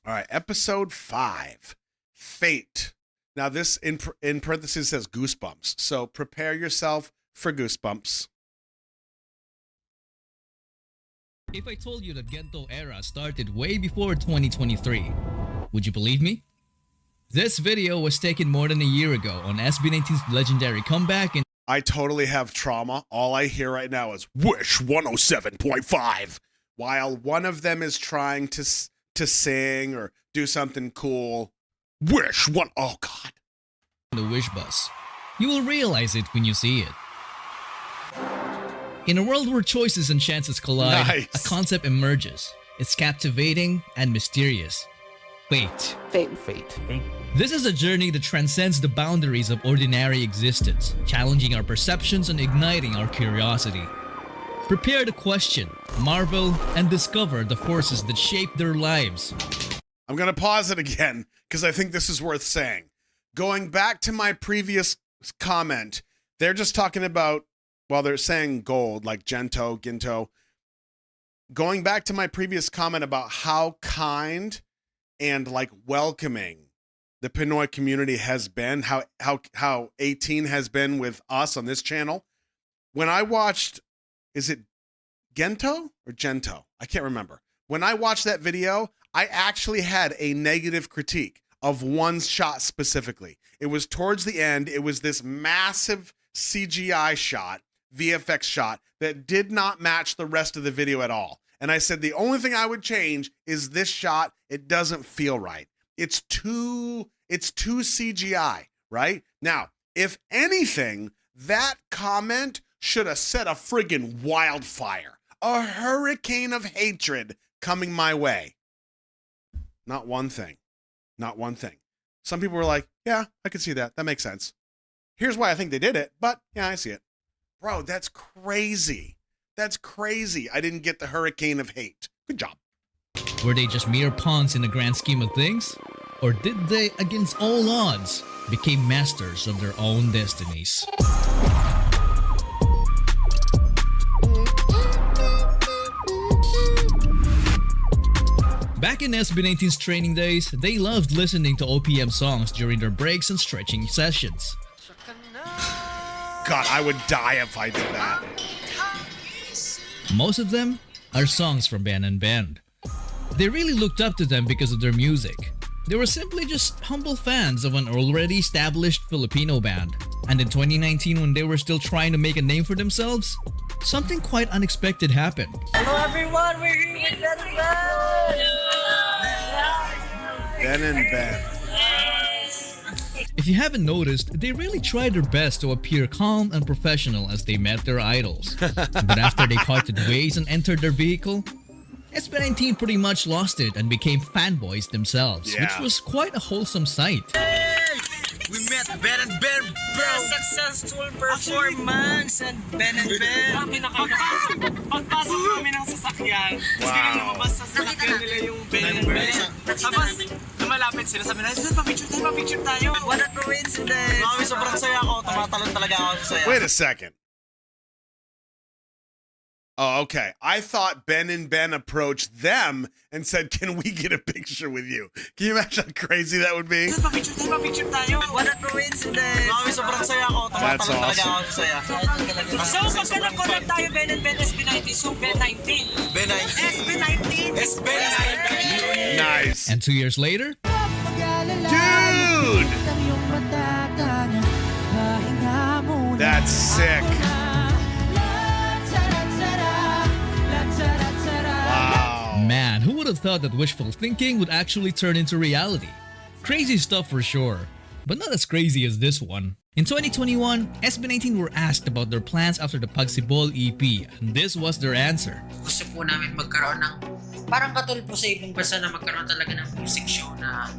All right, episode 5, Fate. Now this in parentheses says goosebumps, so prepare yourself for goosebumps. If I told you that Gento era started way before 2023, would you believe me? This video was taken more than a year ago on SB19's legendary comeback, and I totally have trauma. All I hear right now is Wish 107.5, while one of them is trying to sing or do something cool. Wish one. Oh God. the Wish Bus. You will realize it when you see it. In a world where choices and chances collide, Nice. a concept emerges. It's captivating and mysterious. Fate. Fate. This is a journey that transcends the boundaries of ordinary existence, challenging our perceptions and igniting our curiosity. Prepare to question, marvel, and discover the forces that shape their lives. I'm going to pause it again because I think this is worth saying. Going back to my previous comment, they're just talking about, well, they're saying gold, like Gento, Ginto. Going back to my previous comment about how kind and like welcoming the Pinoy community has been, how 18 has been with us on this channel. When I watched, is it Gento or Gento? I can't remember. When I watched that video, I actually had a negative critique of one shot specifically. It was towards the end. It was this massive CGI shot, VFX shot, that did not match the rest of the video at all. And I said, the only thing I would change is this shot. It doesn't feel right. It's too CGI, right? Now, if anything, that comment should have set a friggin' wildfire, a hurricane of hatred coming my way. Not one thing. Not one thing. Some people were like, yeah, I could see that. That makes sense. Here's why I think they did it, but yeah, I see it. Bro, that's crazy. That's crazy. I didn't get the hurricane of hate. Good job. Were they just mere pawns in the grand scheme of things? Or did they, against all odds, become masters of their own destinies? Back in SB19's training days, they loved listening to OPM songs during their breaks and stretching sessions. God, I would die if I did that. Most of them are songs from Ben and Ben. They really looked up to them because of their music. They were simply just humble fans of an already established Filipino band. And in 2019, when they were still trying to make a name for themselves, something quite unexpected happened. Hello everyone, we're here with Ben and Ben. Ben and Ben. If you haven't noticed, they really tried their best to appear calm and professional as they met their idols. But after they parted ways and entered their vehicle, SB19 pretty much lost it and became fanboys themselves, Yeah. which was quite a wholesome sight. We met Ben and Ben, bro! Successful performance and Ben and Ben! Pagpasok namin ng sasakyan, tapos biglang lumabas sa sasakyan nila yung Ben and Ben. Tapos, lumalapit sila, sabi na, pa-picture tayo. What a coincidence! Mami, sobrang saya ako, tumatalon talaga ako sa saya. Wait a second. Oh, okay. I thought Ben and Ben approached them and said, can we get a picture with you? Can you imagine how crazy that would be? Pa-picture tayo. What a coincidence! Mami, sobrang saya ako, That's tumatalon talaga awesome. ako sa saya. So, magka-collab tayo, Ben and Ben, SB19, so Ben19. Ben19! SB19! SB19! Nice. And 2 years later, Dude! That's sick. Wow. man, who would have thought that wishful thinking would actually turn into reality? Crazy stuff for sure, but not as crazy as this one. In 2021, SB19 were asked about their plans after the Pagsibol EP, and this was their answer. Gusto po namin magkaroon ng parang katulad po sa ibang bansa na magkaroon talaga ng music show na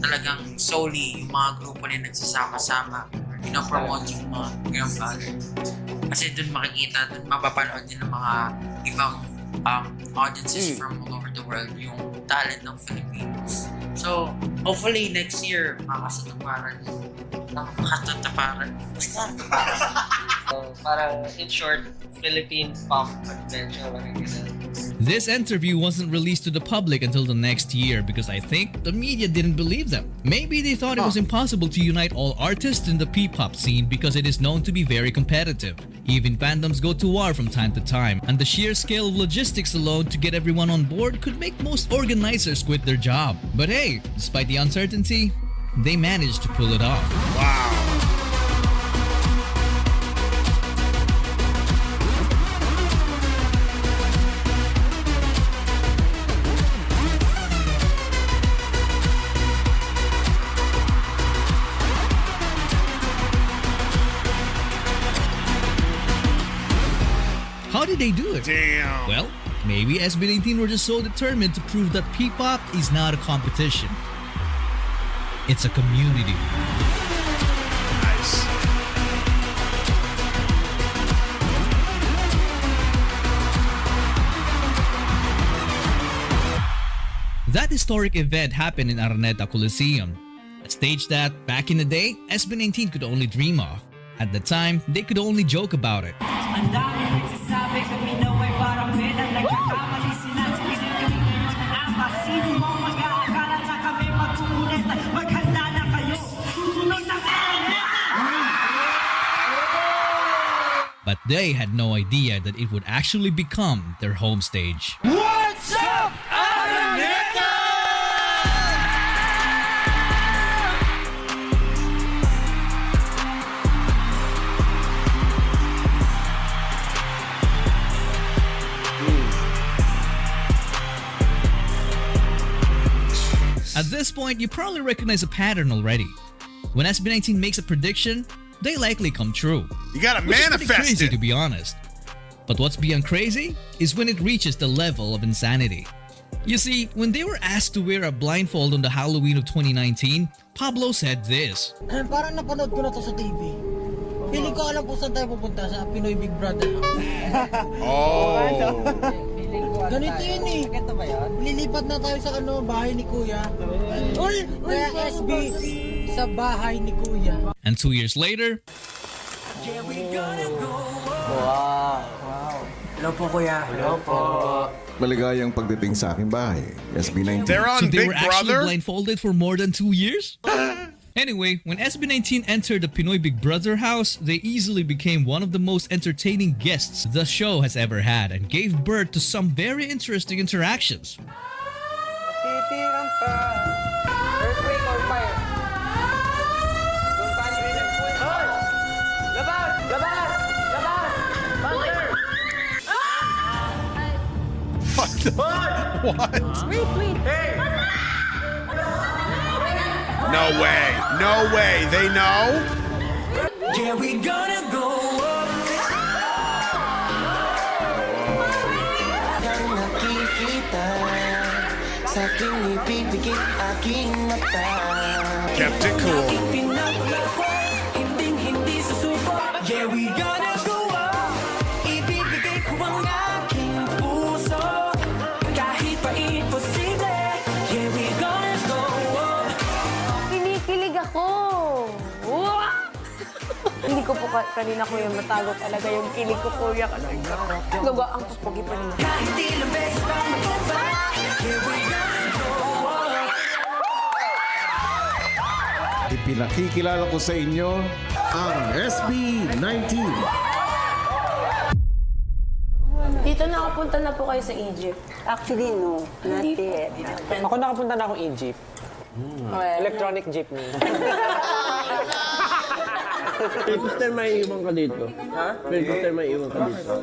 talagang solely yung mga grupo na nagsasama-sama, pinopromote yung mga ganang bagay. Kasi dun makikita, dun mapapanood din ng mga ibang audiences from all over the world yung talent ng Filipinos. So, hopefully next year, makakasatuparan. Basta So, parang in short, Philippine pop adventure. This interview wasn't released to the public until the next year because I think the media didn't believe them. Maybe they thought it was impossible to unite all artists in the P-pop scene because it is known to be very competitive. Even fandoms go to war from time to time, and the sheer scale of logistics alone to get everyone on board could make most organizers quit their job. But hey, despite the uncertainty, they managed to pull it off. Wow. How did they do it? Damn. Well, maybe SB19 were just so determined to prove that P-pop is not a competition. It's a community. Nice. That historic event happened in Araneta Coliseum, a stage that, back in the day, SB19 could only dream of. At the time, they could only joke about it. Ang dami nagsasabi kami na ay parang beda. Nagkakamali sila sa pinagaling ng apa. Sino mo mag-aakala na kami magkukulit? Maghanda na kayo, susunod na But they had no idea that it would actually become their home stage. What's up, Araneta? At this point, you probably recognize a pattern already. When SB19 makes a prediction, they likely come true. You gotta Which is pretty manifest crazy, it. to be honest. But what's beyond crazy is when it reaches the level of insanity. You see, when they were asked to wear a blindfold on the Halloween of 2019, Pablo said this. Parang napanood ko na to sa TV. Feeling ko alam po saan tayo pupunta, sa Pinoy Big Brother. Oh. Ganito yun eh. Lilipat na tayo sa bahay ni Kuya. Kaya SB, sa bahay ni Kuya. And 2 years later, Hello po Kuya. Hello po. Maligayang pagdating sa aking bahay. SB19. They're so on they Big were actually Brother? blindfolded for more than 2 years? Anyway, when SB19 entered the Pinoy Big Brother house, they easily became one of the most entertaining guests the show has ever had and gave birth to some very interesting interactions. Titirang pa. Earthquake or fire? Doon pa swimming pool. Hoy! Labas! Labas! Labas! Monster! What the? What? Wait. Hey! No way. No way. They know? Yeah, we gonna go up. Ang nakikita sa aking ipipigit aking mata. Kept it cool. Hindi susuko. Yeah, we gonna go up. Ibibigay ko ang aking puso. Kahit pa imposible. Yeah, we gonna go up. Kinikilig ako. Hindi ko po kanina kuya matago talaga yung kilig ko kuya kasi gawa ang pupugi pa nila. Kahit ilang beses pa matubay. Yeah, we gonna go up. Ipinakikilala ko sa inyo ang SB19. Dito nakapunta na po kayo sa Egypt. Actually, no. Not yet. Ako nakapunta na akong Egypt. Well, Electronic jeepney. Sister, may iwan ka dito. Ha? Sister, may iwan ka dito.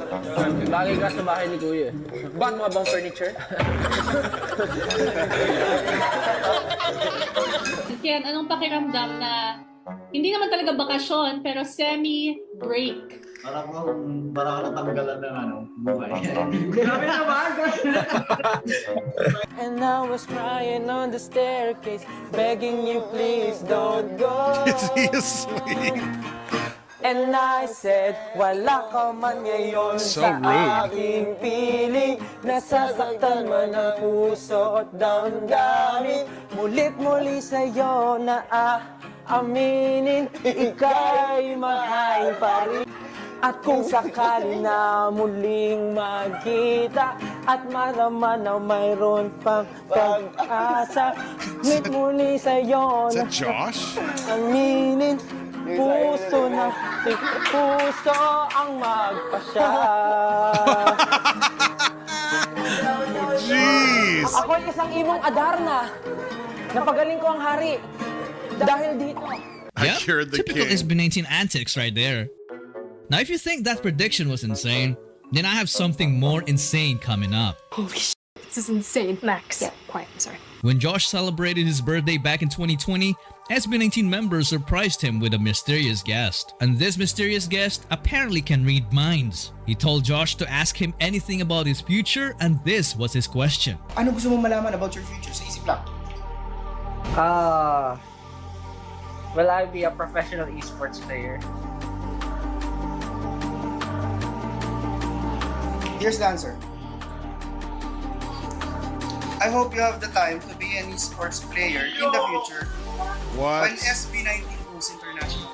Lagi ka sa bahay ni Kuya. Ba't mga bang furniture? Ken, anong pakiramdam na hindi naman talaga bakasyon, pero semi-break? Parang ka natanggalan ng buhay. Grabe naman! And I was crying on the staircase, begging you please don't go. Is he asleep? And I said, wala ka man ngayon So sa rude. aking piling. Nasasaktan man ang puso at damdamin. Mulit-muli sa'yo na aminin, ika'y mahal pa rin. At kung sakali na muling magkita at malaman na mayroon pang pag-asa, meet muli sa'yo Is na that Josh? aminin. Puso na puso ang magpasya. Jeez! Ako ay isang imong Adarna. Napagaling ko ang hari. Dahil dito. I cured the typical king. SB19 antics right there. Now, if you think that prediction was insane, then I have something more insane coming up. Holy shit, this is insane. Max. Yeah, quiet, I'm sorry. When Josh celebrated his birthday back in 2020, SB19 members surprised him with a mysterious guest. And this mysterious guest apparently can read minds. He told Josh to ask him anything about his future, and this was his question. Ano gusto mo malaman about your future? Sa isip lang. Will I be a professional esports player? Here's the answer. I hope you have the time to be an esports player in the future What? when SB19 goes international.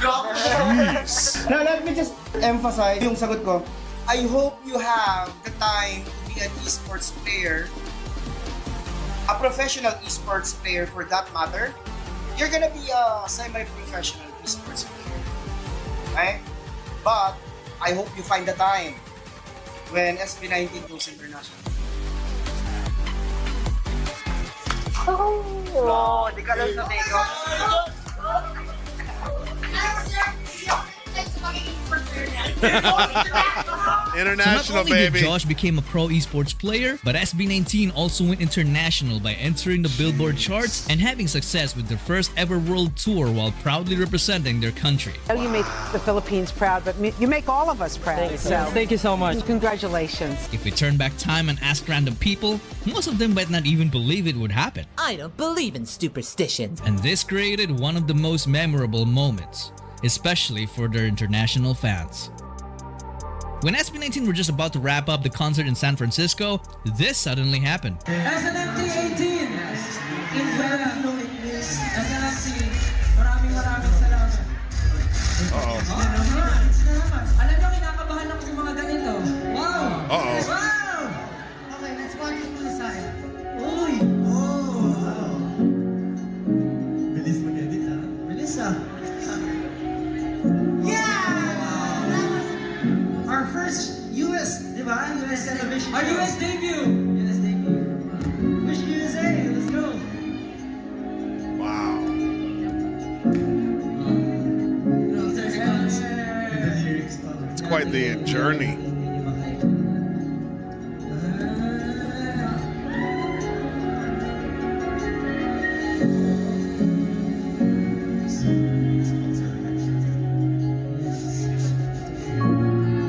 Jeez. Now, let me just emphasize yung sagot ko. I hope you have the time to be an esports player, a professional esports player for that matter. You're gonna be a semi-professional esports player. Okay? But, I hope you find the time when SB19 goes international. No, di ka lang sa take International, so not only baby. did Josh became a pro esports player, but SB19 also went international by entering the Billboard charts and having success with their first ever world tour while proudly representing their country. You made the Philippines proud, but you make all of us proud. Thank you so much. Congratulations. If we turn back time and ask random people, most of them might not even believe it would happen. I don't believe in superstitions. And this created one of the most memorable moments, especially for their international fans. When SB19 were just about to wrap up the concert in San Francisco, this suddenly happened. SNMT 18 in Verano. SNMT, maraming salamat. Uh-oh. Alam nyo, kinakabahan ako sa mga ganito. Wow! Uh-oh. Wow! Okay, let's watch it from the side. Uy! Oh! Wow! Bilis mag-edit ha? Bilis ah! Our first US, di ba? US television. Our US debut! US debut. Wish USA, let's go! Wow. It's quite the journey.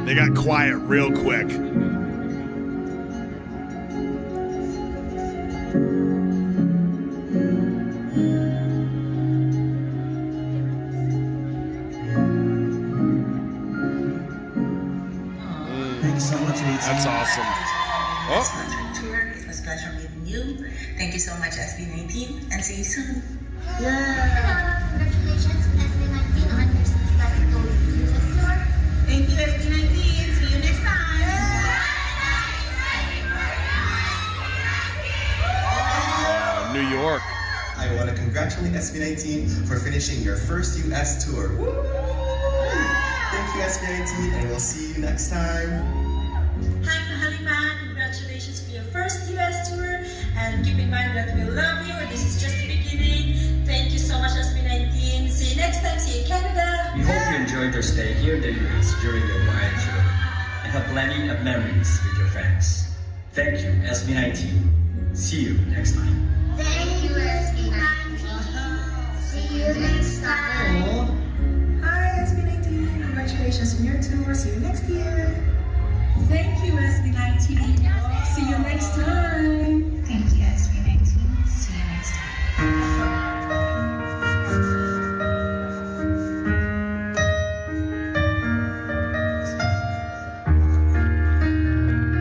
They got quiet real quick. Thank you so much, Rachel. That's awesome. Oh. Tour. It was a pleasure meeting you. Thank you so much, SB19, and see you soon. Yeah! Congratulations, SB19, on your successful tour. Thank you, SB19. See you next time. New York. I want to congratulate SB19 for finishing your first US tour. Thank you, SB19, and we'll see you next time. Hi, Mahaliman. Congratulations for your first US tour. And keep in mind that we love you. This is just the beginning. Thank you so much, SB19. See you next time. See you in Canada. We hope you enjoyed your stay here in the US during your wild tour and have plenty of memories with your friends. Thank you, SB19. See you next time. Thank you, SB19. See you next time. Hi, SB19. Congratulations on your tour. See you next year. Thank you, SB19. See you next time. Thank you, SB19. See you next time.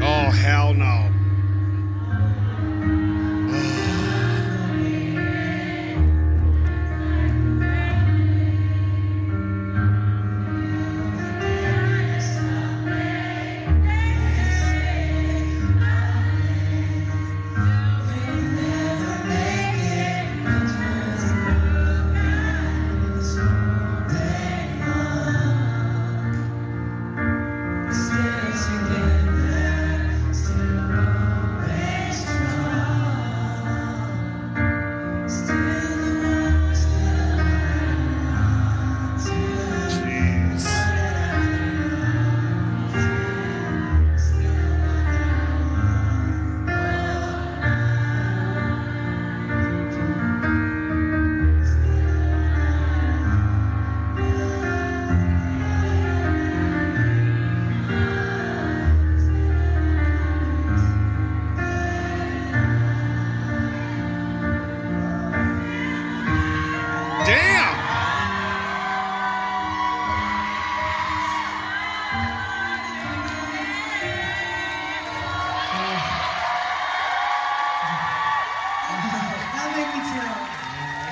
Oh, hell no.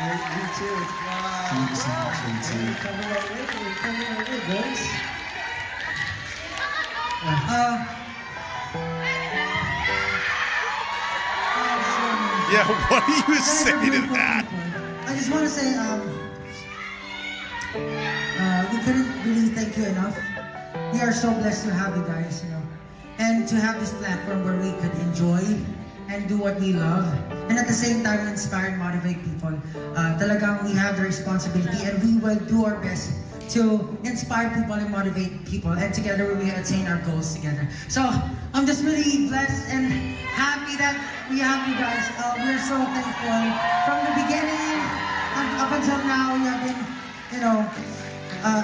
You too. Wow. Thank you so much, you too. Coming right with, boys. Yeah, what do you say to that? I just want to say, we couldn't really thank you enough. We are so blessed to have you guys, you know, and to have this platform where we could enjoy and do what we love, and at the same time inspire and motivate people. Talagang we have the responsibility, and we will do our best to inspire people and motivate people, and together we will attain our goals together. So I'm just really blessed and happy that we have you guys. We're so thankful from the beginning and up until now. You have been, you know,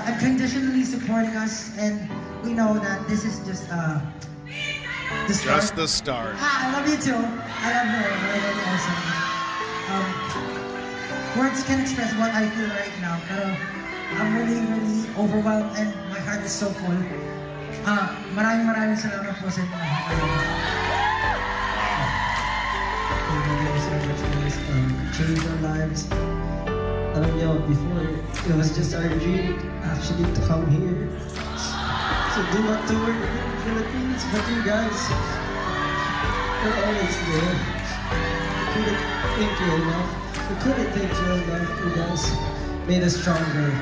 unconditionally supporting us, and we know that this is just the start. Just the start. I love you too. I love you. I love you also. Words can express what I feel right now, pero I'm really, really overwhelmed and my heart is so full. Maraming salamat po sa inyo. Thank you so much, guys. Changed our lives. Alam niyo, before, it was just our dream actually to come here. So do not tour in the Philippines, but you guys are always there. We couldn't thank you enough. We couldn't thank you enough. You guys made us stronger.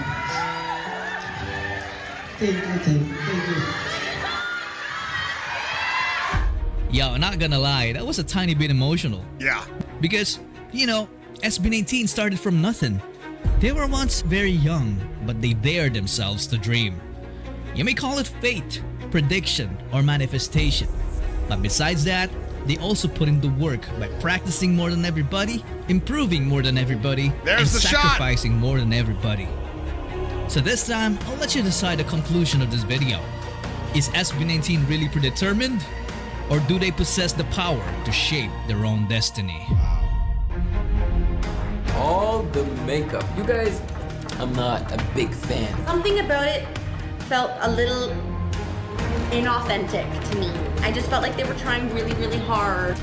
Thank you. Yo, not gonna lie, that was a tiny bit emotional. Yeah. Because, you know, SB19 started from nothing. They were once very young, but they dared themselves to dream. You may call it fate, prediction, or manifestation. But besides that, they also put in the work by practicing more than everybody, improving more than everybody, and sacrificing more than everybody. So this time, I'll let you decide the conclusion of this video. Is SB19 really predetermined? Or do they possess the power to shape their own destiny? All the makeup. You guys, I'm not a big fan. Something about it felt a little inauthentic to me. I just felt like they were trying really, really hard.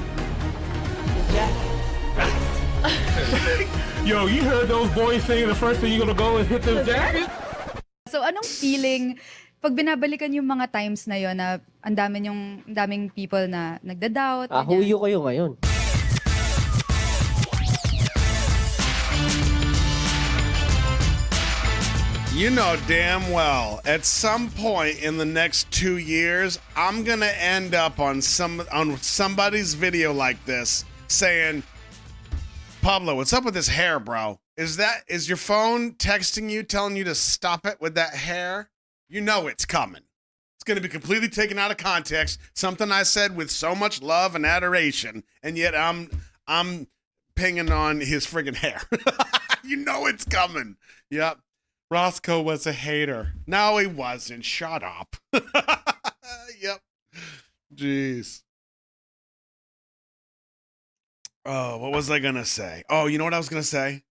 Yo, you heard those boys saying the first thing you're gonna go is hit those jackets? So anong feeling pag binabalikan yung mga times na yon na ang daming people na nagda-doubt? Huyo kayo ngayon. You know damn well, at some point in the next 2 years, I'm gonna end up on somebody's video like this saying, Pablo, what's up with this hair, bro? Is your phone texting you, telling you to stop it with that hair? You know it's coming. It's gonna be completely taken out of context. Something I said with so much love and adoration, and yet I'm pinging on his friggin' hair. You know it's coming. Yep. Roscoe was a hater. No, he wasn't. Shut up. Yep. Jeez. Oh, what was I going to say? Oh, you know what I was going to say?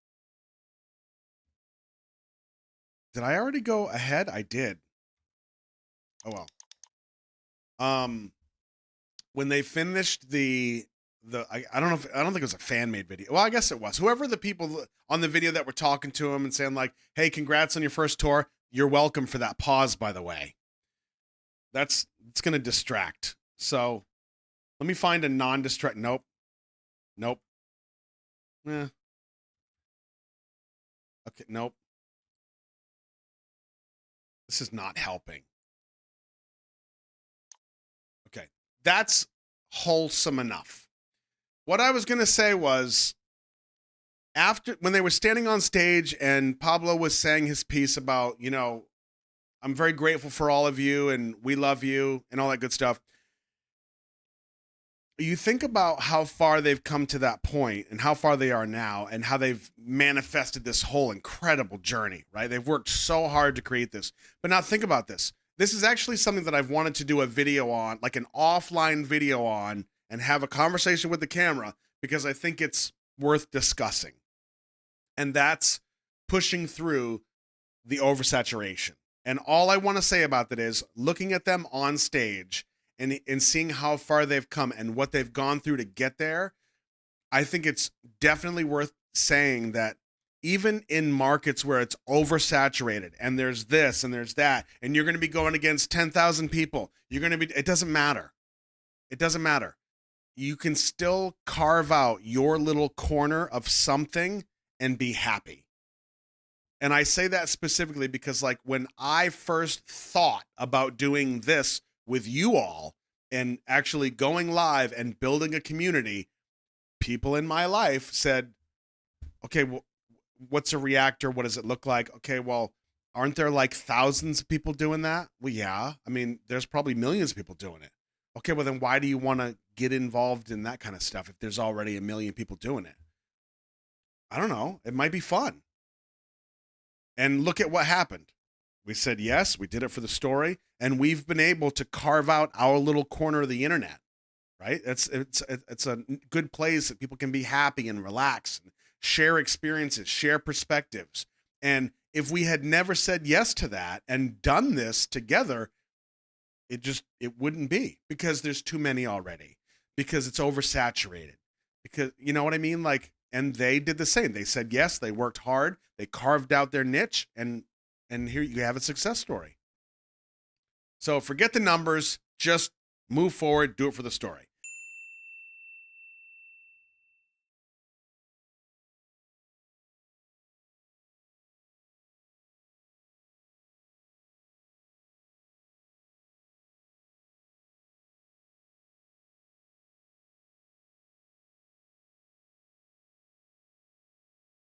Did I already go ahead? I did. Oh, well. When they finished I don't think it was a fan-made video. Well, I guess it was. Whoever the people on the video that were talking to him and saying like, hey, congrats on your first tour. You're welcome for that pause, by the way. It's going to distract. So let me find a non-distract. Nope. Yeah. Okay, nope. This is not helping. Okay. That's wholesome enough. What I was going to say was, when they were standing on stage and Pablo was saying his piece about, you know, I'm very grateful for all of you and we love you and all that good stuff. You think about how far they've come to that point and how far they are now and how they've manifested this whole incredible journey, right? They've worked so hard to create this. But now think about this. This is actually something that I've wanted to do a video on, like an offline video on, and have a conversation with the camera because I think it's worth discussing. And that's pushing through the oversaturation. And all I want to say about that is looking at them on stage and seeing how far they've come and what they've gone through to get there. I think it's definitely worth saying that even in markets where it's oversaturated and there's this and there's that, and you're going to be going against 10,000 people, it doesn't matter. It doesn't matter. You can still carve out your little corner of something and be happy. And I say that specifically because, like, when I first thought about doing this with you all and actually going live and building a community, people in my life said, okay, well, what's a reactor? What does it look like? Okay, well, aren't there like thousands of people doing that? Well, yeah. I mean, there's probably millions of people doing it. Okay, well, then why do you want to get involved in that kind of stuff if there's already a million people doing it? I don't know. It might be fun. And look at what happened. We said yes, we did it for the story, and we've been able to carve out our little corner of the internet, right? It's a good place that people can be happy and relax and share experiences, share perspectives. And if we had never said yes to that and done this together, it wouldn't be, because there's too many already, because it's oversaturated, because you know what I mean? Like, and they did the same. They said yes, they worked hard, they carved out their niche, and here you have a success story. So forget the numbers, just move forward, do it for the story.